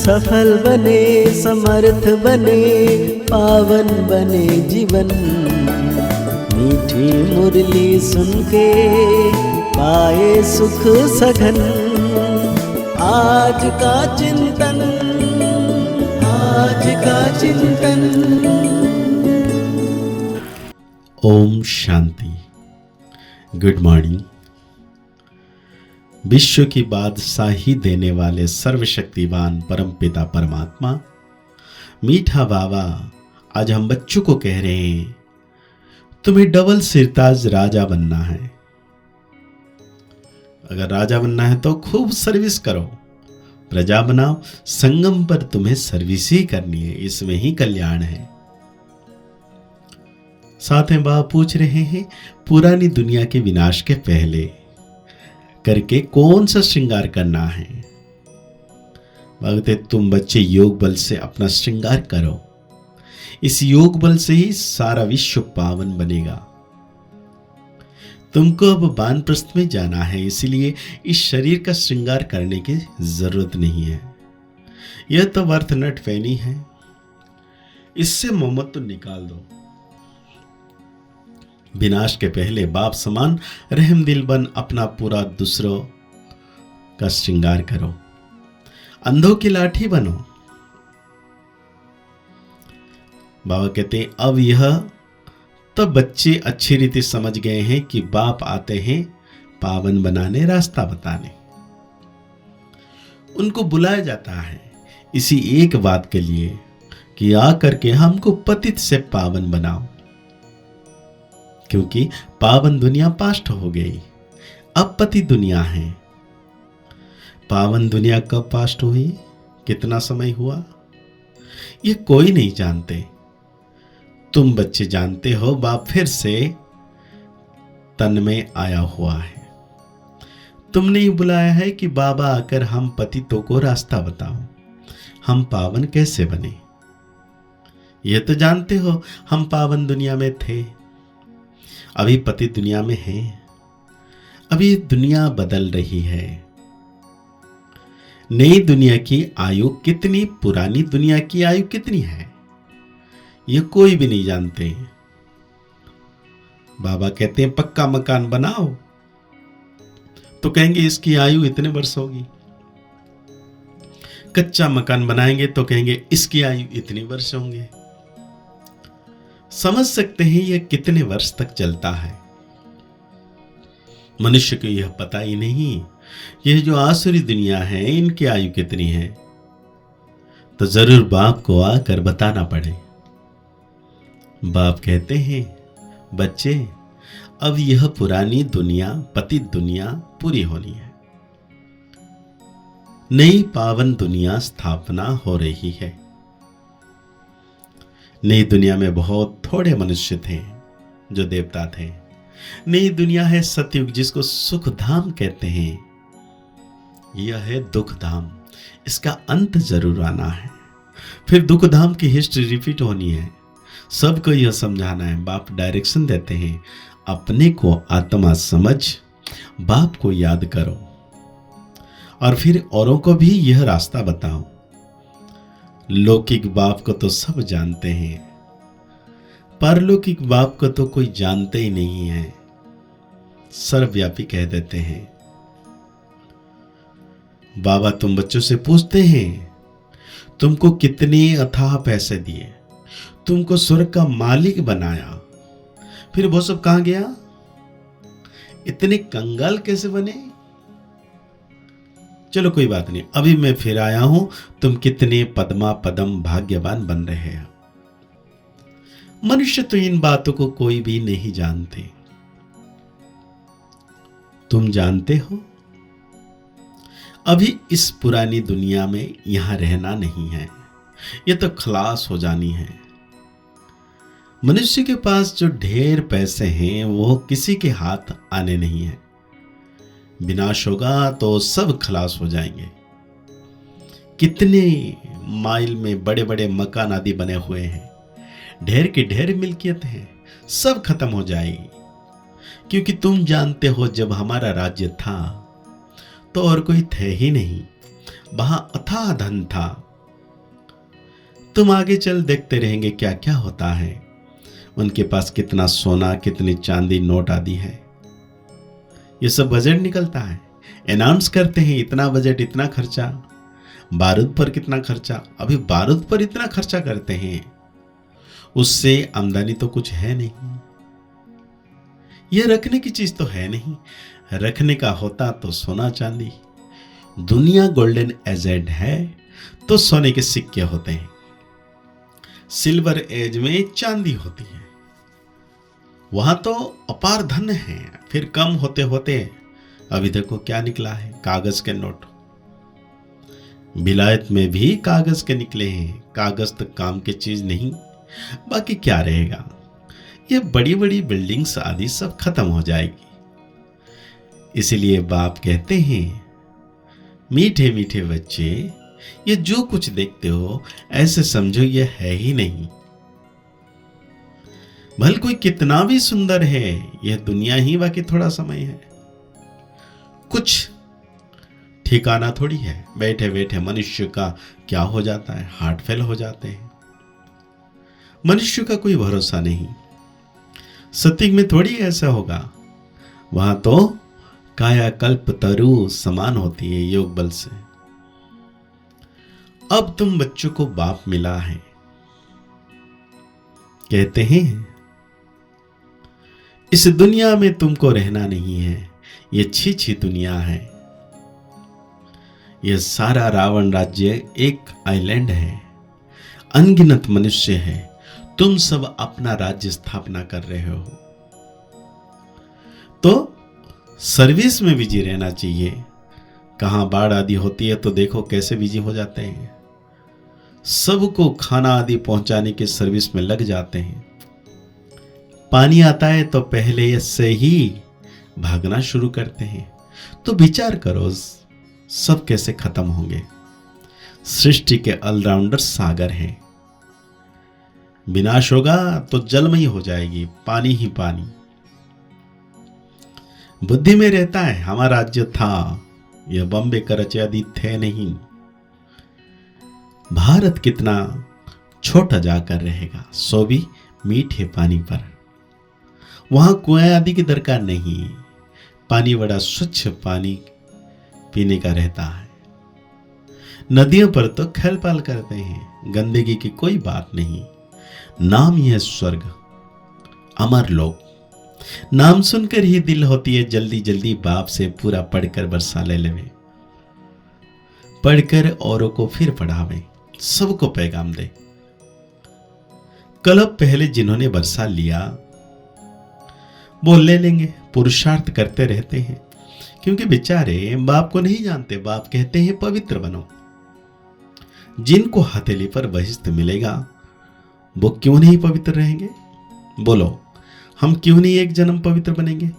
सफल बने, समर्थ बने, पावन बने जीवन। मीठी मुरली सुन के पाए सुख सघन। आज का चिंतन, आज का चिंतन। ओम शांति। Good morning. विश्व की बादशाही देने वाले सर्वशक्तिवान परमपिता परमात्मा मीठा बाबा आज हम बच्चों को कह रहे हैं, तुम्हें डबल सिरताज राजा बनना है। अगर राजा बनना है तो खूब सर्विस करो, प्रजा बनाओ। संगम पर तुम्हें सर्विस ही करनी है, इसमें ही कल्याण है। साथ में बाबा पूछ रहे हैं, पुरानी दुनिया के विनाश के पहले करके कौन सा श्रृंगार करना है। भगते तुम बच्चे योग बल से अपना श्रृंगार करो। इस योग बल से ही सारा विश्व पावन बनेगा। तुमको अब वानप्रस्थ में जाना है, इसलिए इस शरीर का श्रृंगार करने की जरूरत नहीं है। यह तो वर्थ नट फैनी है, इससे मोहम्मद निकाल दो। विनाश के पहले बाप समान रहम दिल बन अपना पूरा दूसरों का श्रृंगार करो। अंधों की लाठी बनो। बाबा कहते हैं, अब यह तब बच्चे अच्छी रीति समझ गए हैं कि बाप आते हैं पावन बनाने, रास्ता बताने। उनको बुलाया जाता है इसी एक बात के लिए कि आकर के हमको पतित से पावन बनाओ, क्योंकि पावन दुनिया पास्ट हो गई, अब पति दुनिया है। पावन दुनिया कब पास्ट हुई, कितना समय हुआ, ये कोई नहीं जानते। तुम बच्चे जानते हो, बाप फिर से तन में आया हुआ है। तुमने ही बुलाया है कि बाबा आकर हम पतितों को रास्ता बताओ, हम पावन कैसे बने। ये तो जानते हो हम पावन दुनिया में थे, अभी पति दुनिया में है। अभी दुनिया बदल रही है। नई दुनिया की आयु कितनी, पुरानी दुनिया की आयु कितनी है, ये कोई भी नहीं जानते। बाबा कहते हैं पक्का मकान बनाओ तो कहेंगे इसकी आयु इतने वर्ष होगी। कच्चा मकान बनाएंगे तो कहेंगे इसकी आयु इतने वर्ष होंगे। समझ सकते हैं यह कितने वर्ष तक चलता है। मनुष्य को यह पता ही नहीं, यह जो आसुरी दुनिया है इनकी आयु कितनी है, तो जरूर बाप को आकर बताना पड़े। बाप कहते हैं, बच्चे अब यह पुरानी दुनिया, पतित दुनिया पूरी होनी है। नई पावन दुनिया स्थापना हो रही है। नई दुनिया में बहुत थोड़े मनुष्य थे जो देवता थे। नई दुनिया है सतयुग, जिसको सुख धाम कहते हैं। यह है दुख धाम, इसका अंत जरूर आना है। फिर दुख धाम की हिस्ट्री रिपीट होनी है। सबको यह समझाना है। बाप डायरेक्शन देते हैं, अपने को आत्मा समझ, बाप को याद करो और फिर औरों को भी यह रास्ता बताओ। लौकिक बाप को तो सब जानते हैं, परलौकिक बाप को तो कोई जानते ही नहीं है, सर्वव्यापी कह देते हैं। बाबा तुम बच्चों से पूछते हैं, तुमको कितने अथाह पैसे दिए, तुमको स्वर्ग का मालिक बनाया, फिर वो सब कहां गया? इतने कंगाल कैसे बने? चलो कोई बात नहीं, अभी मैं फिर आया हूं, तुम कितने पद्मा पदम भाग्यवान बन रहे हैं। मनुष्य तो इन बातों को कोई भी नहीं जानते। तुम जानते हो अभी इस पुरानी दुनिया में यहां रहना नहीं है, यह तो खलास हो जानी है। मनुष्य के पास जो ढेर पैसे हैं वो किसी के हाथ आने नहीं है। विनाश होगा तो सब खलास हो जाएंगे। कितने माइल में बड़े बड़े मकान आदि बने हुए हैं, ढेर के ढेर मिल्कियत है, सब खत्म हो जाएगी। क्योंकि तुम जानते हो जब हमारा राज्य था तो और कोई थे ही नहीं, वहां अथाह धन था, तुम आगे चल देखते रहेंगे क्या क्या होता है। उनके पास कितना सोना, कितनी चांदी, नोट आदि है। ये सब बजट निकलता है, अनाउंस करते हैं इतना बजट, इतना खर्चा। बारूद पर कितना खर्चा, अभी बारूद पर इतना खर्चा करते हैं, उससे आमदनी तो कुछ है नहीं। ये रखने की चीज तो है नहीं। रखने का होता तो सोना चांदी। दुनिया गोल्डन एजेड है तो सोने के सिक्के होते हैं, सिल्वर एज में चांदी होती है। वहां तो अपार धन है, फिर कम होते होते अभी देखो क्या निकला है, कागज के नोट। विलायत में भी कागज के निकले हैं। कागज तो काम की चीज नहीं, बाकी क्या रहेगा। ये बड़ी बड़ी बिल्डिंग्स आदि सब खत्म हो जाएगी। इसीलिए बाप कहते हैं, मीठे मीठे बच्चे, ये जो कुछ देखते हो ऐसे समझो ये है ही नहीं। भले कोई कितना भी सुंदर है, यह दुनिया ही बाकी थोड़ा समय है। कुछ ठिकाना थोड़ी है। बैठे बैठे मनुष्य का क्या हो जाता है, हार्ट फेल हो जाते हैं। मनुष्य का कोई भरोसा नहीं। सत्युग में थोड़ी ऐसा होगा, वहां तो कायाकल्प तरु समान होती है योग बल से। अब तुम बच्चों को बाप मिला है, कहते हैं इस दुनिया में तुमको रहना नहीं है, ये छी दुनिया है। यह सारा रावण राज्य एक आइलैंड है, अनगिनत मनुष्य है, तुम सब अपना राज्य स्थापना कर रहे हो। तो सर्विस में बिजी रहना चाहिए। कहां बाढ़ आदि होती है तो देखो कैसे बिजी हो जाते हैं, सबको खाना आदि पहुंचाने की सर्विस में लग जाते हैं। पानी आता है तो पहले से ही भागना शुरू करते हैं। तो विचार करो सब कैसे खत्म होंगे। सृष्टि के ऑलराउंडर सागर हैं, विनाश होगा तो जलमयी हो जाएगी, पानी ही पानी। बुद्धि में रहता है हमारा राज्य था, यह बॉम्बे कराची आदि थे नहीं। भारत कितना छोटा जाकर रहेगा, सो भी मीठे पानी पर। वहां कुएं आदि की दरकार नहीं, पानी बड़ा स्वच्छ पानी पीने का रहता है। नदियों पर तो खैलपाल करते हैं, गंदगी की कोई बात नहीं। नाम ही है स्वर्ग, अमर लोक। नाम सुनकर ही दिल होती है जल्दी जल्दी बाप से पूरा पढ़कर बरसा ले लेवे, पढ़कर औरों को फिर पढ़ावे, सबको पैगाम दे। कल पहले जिन्होंने बरसा लिया वो ले लेंगे, पुरुषार्थ करते रहते हैं, क्योंकि बेचारे बाप को नहीं जानते। बाप कहते हैं पवित्र बनो। जिनको हथेली पर बहिष्ठ मिलेगा वो क्यों नहीं पवित्र रहेंगे? बोलो, हम क्यों नहीं एक जन्म पवित्र बनेंगे?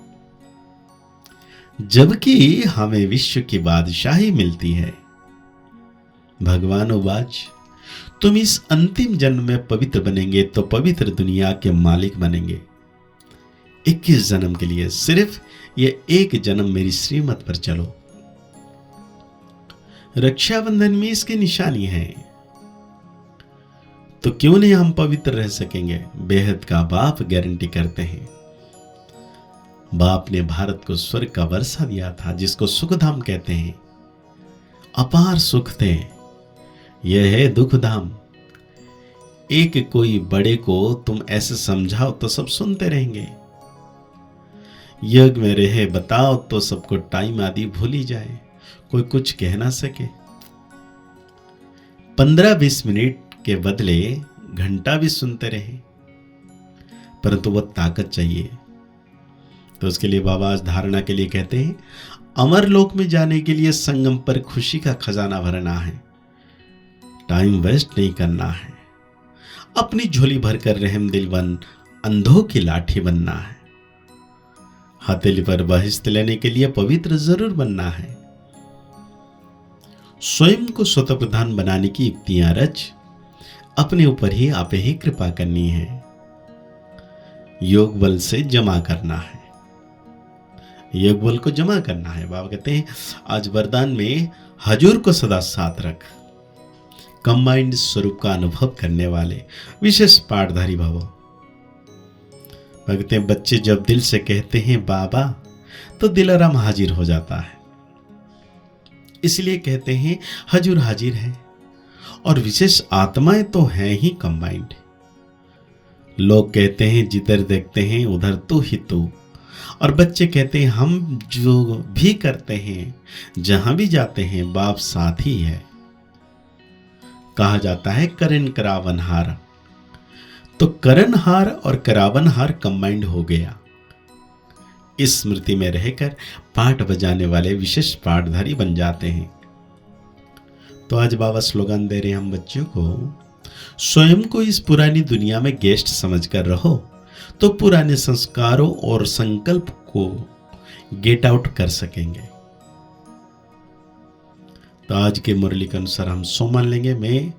जबकि हमें विश्व की बादशाही मिलती है। भगवान उवाच, तुम इस अंतिम जन्म में पवित्र बनेंगे तो पवित्र दुनिया के मालिक बनेंगे। 21 जन्म के लिए सिर्फ ये एक जन्म मेरी श्रीमत पर चलो। रक्षाबंधन में इसकी निशानी है। तो क्यों नहीं हम पवित्र रह सकेंगे? बेहद का बाप गारंटी करते हैं। बाप ने भारत को स्वर्ग का वर्षा दिया था, जिसको सुखधाम कहते हैं। अपार सुख थे, यह है दुखधाम। एक कोई बड़े को तुम ऐसे समझाओ तो सब सुनते रहेंगे। यज्ञ में रहे बताओ तो सबको टाइम आदि भूल ही जाए, कोई कुछ कह ना सके। 15-20 मिनट के बदले घंटा भी सुनते रहे, परंतु वह ताकत चाहिए। तो उसके लिए बाबा आज धारणा के लिए कहते हैं, अमर लोक में जाने के लिए संगम पर खुशी का खजाना भरना है, टाइम वेस्ट नहीं करना है। अपनी झोली भरकर रहम दिल बन अंधों की लाठी बनना है। हथेली पर बहिष्ठ लेने के लिए पवित्र जरूर बनना है। स्वयं को स्वतः प्रधान बनाने की युक्तियां रच अपने ऊपर ही आप ही कृपा करनी है। योग बल से जमा करना है, योग बल को जमा करना है। बाबा कहते हैं आज वरदान में हजूर को सदा साथ रख, कंबाइंड स्वरूप का अनुभव करने वाले विशेष पाठधारी भवो। भगते बच्चे जब दिल से कहते हैं बाबा, तो दिलाराम हाजिर हो जाता है। इसलिए कहते हैं हजूर हाजिर है। और विशेष आत्माएं तो हैं ही कंबाइंड। लोग कहते हैं जिधर देखते हैं उधर तू ही तू, और बच्चे कहते हैं हम जो भी करते हैं, जहां भी जाते हैं, बाप साथ ही है। कहा जाता है करण करावनहार, तो करणहार और करावनहार कंबाइंड हो गया। इस स्मृति में रहकर पाठ बजाने वाले विशेष पाठधारी बन जाते हैं। तो आज बाबा स्लोगन दे रहे हैं हम बच्चों को, स्वयं को इस पुरानी दुनिया में गेस्ट समझकर रहो, तो पुराने संस्कारों और संकल्प को गेट आउट कर सकेंगे। तो आज के मुरली के अनुसार हम सो मान लेंगे, मैं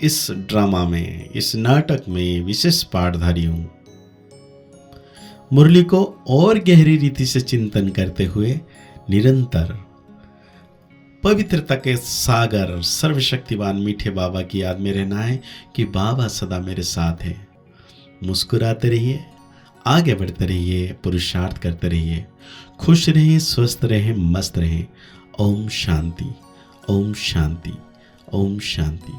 इस ड्रामा में, इस नाटक में विशेष पाठधारी हूं। मुरली को और गहरी रीति से चिंतन करते हुए निरंतर पवित्रता के सागर सर्वशक्तिवान मीठे बाबा की याद में रहना है कि बाबा सदा मेरे साथ है। मुस्कुराते रहिए, आगे बढ़ते रहिए, पुरुषार्थ करते रहिए, खुश रहिए, स्वस्थ रहिए, मस्त रहिए। ओम शांति, ओम शांति, ओम शांति।